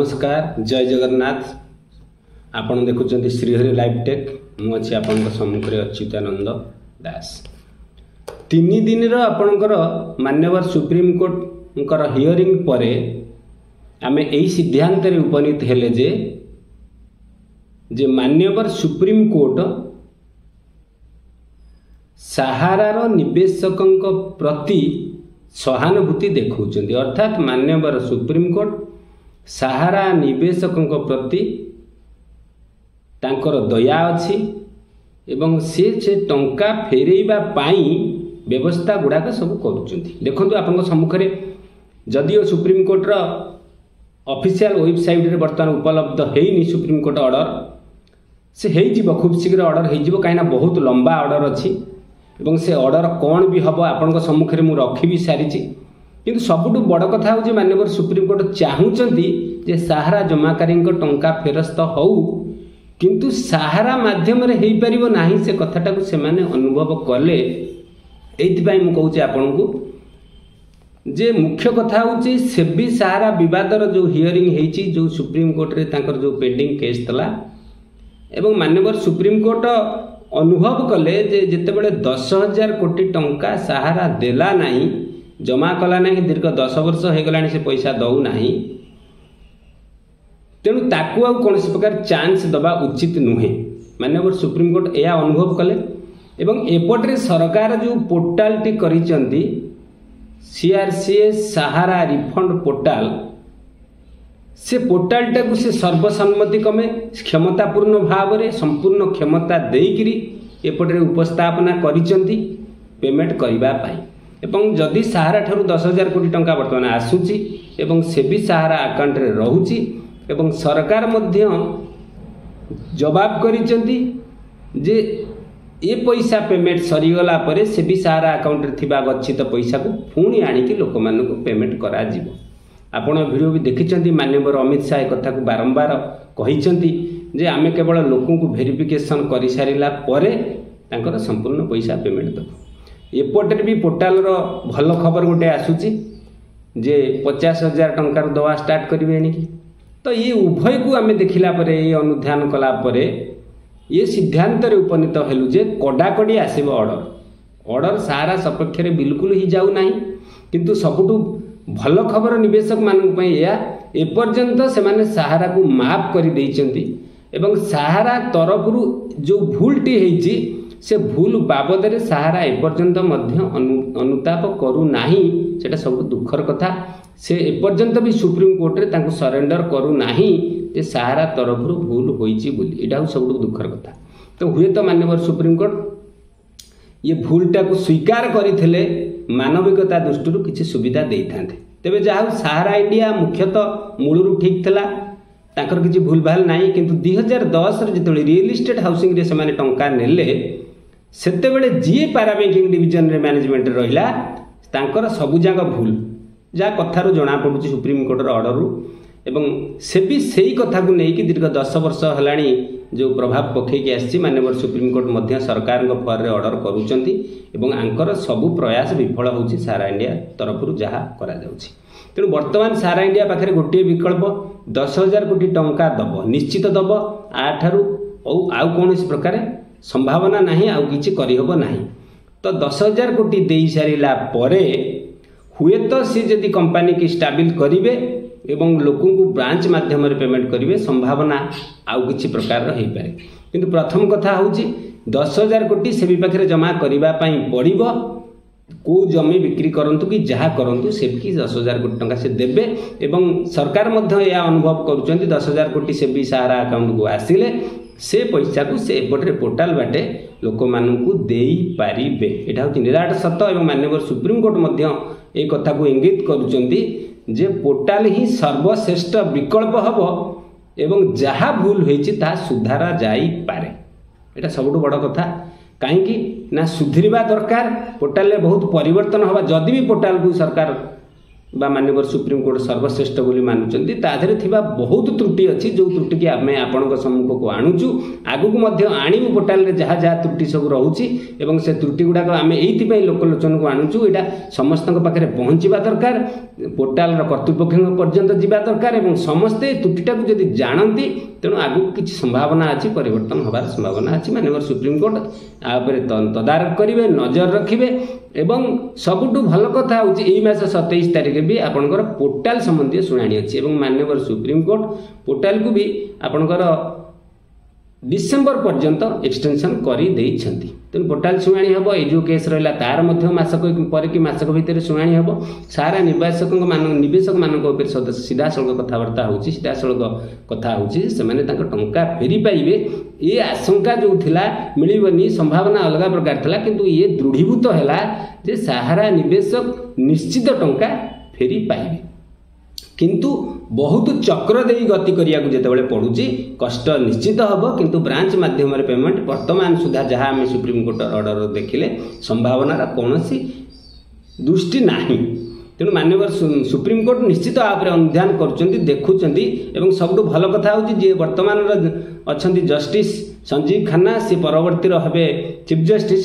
नमस्कार जय जगन्नाथ। आपण देखुं श्रीहरि लाइव टेक मुझे आपण सम्मुखें अच्युतानंद दास। 3 दिन आपणकर मान्यवर सुप्रीम कोर्ट हियरिंग पर आम यही सिद्धांत उपनीत हेले जे मान्यवर सुप्रीम कोर्ट सहारार निवेशकों प्रति सहानुभूति देखौछन्ति। अर्थात मान्यवर सुप्रीम कोर्ट सहारा निवेशकों प्रति तांकर दया अच्छी एवं से टंका फेरैबा पाई व्यवस्था गुड़ाक सब करुछन्ति। देखंतु आपन सम्मुखें जदिओ सुप्रीम कोर्टर ऑफिशियल वेबसाइट रे बर्तमान उपलब्ध हेनी सुप्रीम कोर्ट ऑर्डर से हेजिबो खूब शीघ्र ऑर्डर हेजिबो काइना बहुत लंबा ऑर्डर अच्छी एवं से ऑर्डर कौन भी हम आपण सम्मुखें मुझे रखी भी सारी। किंतु सबुठ बड़ कथा हूँ माननीय सुप्रीम कोर्ट चाहूँगी जे सहारा जमाकारी टंका फेरस्त हो किंतु सहारा माध्यम हो पार ना से कथाटा से अनुभव कले। ये मुझे आपण को जे मुख्य कथा हूँ सेबी सहारा विवादर जो हियरिंग होती जो सुप्रीम कोर्ट रे तांकर जो पेंडिंग केस थला एवं माननीय सुप्रीम कोर्ट अनुभव कले जे जितेबाला 10,000 कोटी टंका सहारा देला नहीं जमा कला नहीं दीर्घ 10 वर्ष हो गला से पैसा दौ नहीं तेणु ताकू कौन प्रकार चांस दबा उचित नुहे। माननीय सुप्रीम कोर्ट यह अनुभव कले एवं एपटे सरकार जो पोर्टाल टी करिसेंती सीआरसीएस सहारा रिफंड पोर्टाल से पोर्टाल टाकू से सर्वसम्मति क्रमे क्षमतापूर्ण भाव में संपूर्ण क्षमता देकरी एपटे उपस्थापना करिसेंती पेमेंट करबा पाई एवं जदि सहारा ठारू 10,000 कोटी टंका बर्तमान आसूची एवं सेबी सहारा अकाउंट रे रहुची एवं सरकार मध्य जवाब करिसेंती जे ये पैसा पेमेंट सरीगला परे सेबी सहारा अकाउंट रे थिबा गच्छित पैसा को पुणी आनिकी लोक मानक पेमेंट करा जिवो। आपण वीडियो भी देखिछंती माननीय अमित शाह एक कथा को बारंबार कहिछंती जे आमे केवल लोकों को वेरिफिकेशन करि सारिला परे तांकर संपूर्ण पैसा पेमेंट दबो। एपटे भी पोर्टाल रो भल खबर गोटे आसूची जे 50,000 टंकार दवा स्टार्ट करिवे एनिकी। तो ये उभय को आमे देखिला परे ये अनुध्यान कला परे ये सिद्धांत रे उपनीत हेलु जे कडाकडी आसीबो ऑर्डर सारा सपक्ष रे बिल्कुल ही जाऊ नाही किंतु सबुठु भल खबर निवेशक मानक पई या एपर्यंत से माने सहारा को माफ कर देइचंती एवं सहारा तरफ जो भूलटी हेची से भूल बाबद रे सहारा एपर्यंत मध्य अनुताप करू नाही। सेटा सब दुखर कथा से एपर्यंत भी सुप्रीम कोर्ट रे तांको सरेंडर करू नाही जे सहारा तरफ भूल होईची बोली एटा सब दुखर कथा। तो हुए तो माननीय सुप्रीम कोर्ट ये भूलटा को स्वीकार करथिले मानविकता दृष्टि किसी सुविधा देते तेरे जहाँ सहारा इंडिया मुख्यतः मूलरू ठीक थिला तांकर किसी भूल भाल नहीं किंतु 2010 जो रियल इस्टेट हाउसिंग रे से टंका नेले सेतेबेले जी पारा बैंकिंग डिविजन रे मैनेजमेंट रहिला तांकर सबुजाक भूल जहाँ कथारू जना पड़ुची सुप्रीम कोर्टर ऑर्डर एवं से भी सही कथा को लेकिन दीर्घ 10 वर्ष है जो प्रभाव पकईकी आसी माननीय सुप्रीम कोर्ट मध्य सरकार फर ऑर्डर करुँच आंकर सबू प्रयास विफल होची सहारा इंडिया तरफ जहाँ करा जाउछि। तेणु वर्तमान सहारा इंडिया पाखे गोटे विकल्प 10,000 कोटी टंका दब निश्चित दब आठारू आउ कौन प्रकार संभावना नहीं आउ किछि करहब नहीं। तो 10,000 कोटी दे सारा परे हुए तो सी जदि कंपनी की स्टाबिल करिवे एवं लोकों को ब्रांच माध्यम पेमेंट करेंगे संभावना आउ किछि प्रकार हो पारे किंतु प्रथम कथा हूँ 10,000 कोटी सेबी पाखे जमा करने पड़ो को जमी बिक्री करंतु कि जहाँ करंतु सेबी 10,000 कोटी टंका से देबे एवं सरकार मध्य यह अनुभव करुँच 10,000 कोटी सेबी सहारा अकाउंट को आसिले से पैसा को से एपटे पोर्टाल बाटे लोक मानू दे पारे। यहाँ हूँ निराट सत एवं माननीय सुप्रीम कोर्ट मध्य एक कथा को इंगित करुँच जे पोर्टाल ही सर्वश्रेष्ठ विकल्प हम एवं जहाँ भूल होती सुधारा जाई पारे। एटा सबुठ बड़ कथा कहीं ना सुधरवा दरकार पोर्टाल बहुत परिवर्तन हवा जदि भी पोर्टाल को सरकार बा माननीय सुप्रीमकोर्ट सर्वश्रेष्ठ बोली मानुचंती ताधरे थिबा बहुत त्रुटि अछि जो त्रुटि के आमे आपनक सम्मुख को आणुचु आगु को मध्य आनिबु पोर्टाल रे जहा जहा त्रुटि सब रहउची एवं से त्रुटि गुडा को आमे एइति पई लोकलोचन को आणुचु एटा समस्तक पाखरे पहुंचीबा दरकार पोर्टाल रो कर्तृपक्ष पर्यंत जीवा दरकार एवं समस्ते त्रुटिटा को जदि जानती तेणु आगु किछि संभावना अछि परिवर्तन होबार संभावना अछि माननीय सुप्रीमकोर्ट आ उपरे तदारक करिवे नजर रखिबे एवं सबुठु भल कथा होची एई मास 27 तारिख भी आपनकर पोर्टाल संबंधी सुनानी अछि एवं माननीय सुप्रीमकोर्ट पोर्टाल को भी आपनकर डिसेम्बर पर्यंत एक्सटेंशन करी देइछंती तेणु पोर्टाल शुणाणी हम ये जो केस रहा तार मासक पर कि मासक भितर शुणाणी हम सारा निवेशक मान सीधा सड़क कथबार्ता हो सीधा सड़क कथा हो टंका फेरी पाइबे ये आशंका जो थिला मिलबनी संभावना अलग प्रकार थिला किंतु ये दृढ़ीभूत है जे सारा निवेशक निश्चित टंका फेरी पाइबे किंतु बहुत चक्र दे गति करिया जितेबाला पड़ुची कष्ट निश्चित हम किंतु ब्रांच माध्यम पेमेंट वर्तमान सुधा जहाँ आम सुप्रीमकोर्ट ऑर्डर देखिले संभावना कौन दृष्टि नाही तेणु माननीय सुप्रीमकोर्ट निश्चित भाव अनुध्यान कर देखुंट सबुठ भल कथा हूँ जी वर्तमान अच्छा जस्टिस संजीव खन्ना सी परवर्ती हे चीफ जस्टिस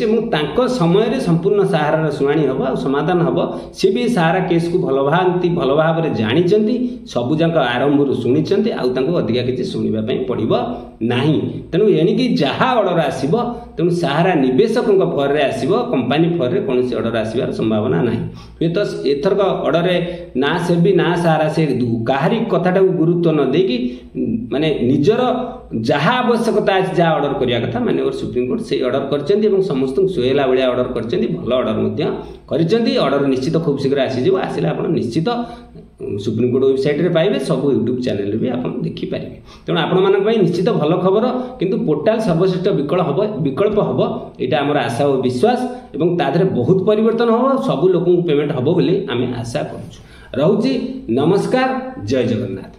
समय संपूर्ण साहार शुणाणी हम आ समाधान हम सी भी सारा केस को भल भाव में जानी सबूक आरंभ शुणी अधिका किसी शुणापी पड़ो ना तेणु एणिकी जहाँ अर्डर आसो तेणु सारा निवेशक फर आसो कंपानी फर कौन अर्डर आसबार संभावना ना हे तो एथरक अर्डर ना से भी ना सारा से कहारी कथाटा गुरुत्व न देकी माने निजर जहाँ आवश्यकता अच्छे जहाँ अर्डर करने कथा माननीय सुप्रीमकोर्ट से अर्डर कर समस्त सुहेला भाया अर्डर कर भल अर्डर अर्डर निश्चित खूब शीघ्र आसीज आसला आप निश्चित सुप्रीमकोर्ट वेबसाइट रे पाइबे सब यूट्यूब चैनल भी आप देखिपारे तेणु आपण निश्चित भल खबर किंतु पोर्टाल सर्वश्रेष्ठ विकल्प हम यहाँ आम आशा और विश्वास और तादे बहुत परिवर्तन हम सब लोक पेमेंट हम बोली आम आशा करुँ। नमस्कार, जय जगन्नाथ।